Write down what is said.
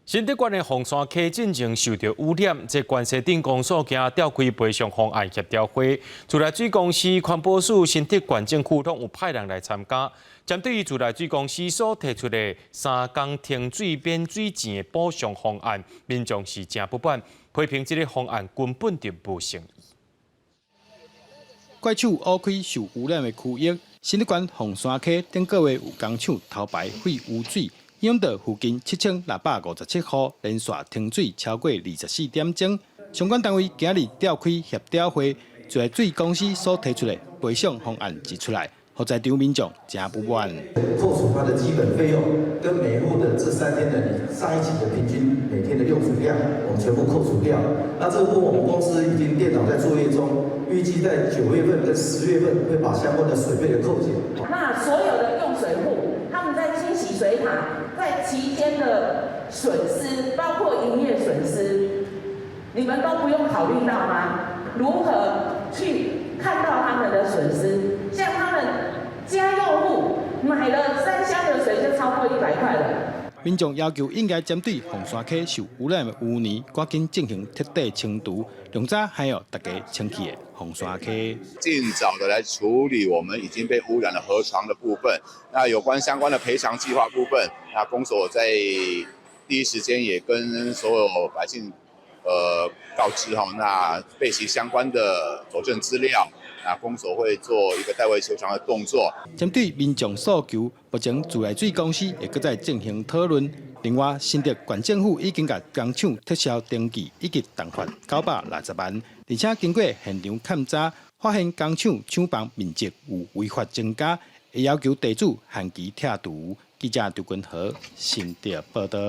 新德县的凤山溪进前受到污染，这关西镇公所今召开赔偿方案协调会，自来水公司、环保署、新德县政府拢有派人来参加。针对于自来水公司所提出的3工停水免水钱的补偿方案，民众是真不满，批评这个方案根本就无诚意。怪手挖开受污染的区域，新德县凤山溪顶个月有工厂头排废污水。影响到附近7657户，连续停水超过24点钟。相关单位今日召开协调会，自来水公司所提出的赔偿方案提出来，让在场民众真不满。扣除它的基本费用，跟每户的这3天的你上一期的平均每天的用水量，我们全部扣除掉。那这部分我们公司已经电脑在作业中，预计在9月份跟10月份会把相关的水费的扣减。那所有的用水户，他们在清洗水塔。在期间的损失，包括营业损失，你们都不用考虑到吗？如何去看到他们的损失？像他们家用户买了3箱的水就超过100块了。民众要求应该针对凤山溪受污染的污泥，赶紧进行彻底清除，用早还有大家清气的凤山溪。尽早的来处理我们已经被污染的河床的部分。那有关相关的赔偿计划部分，那公所在第一时间也跟所有百姓告知哈，那备齐相关的佐证资料。那公所会做一个代为求偿的动作。针对民众诉求，目前自来水公司也搁在进行讨论。另外，新德县政府已经甲工厂撤销登记，以及罚款960万，而且经过现场勘查，发现工厂厂房面积有违法增加，会要求地主限期拆除。记者刘君和新德报道。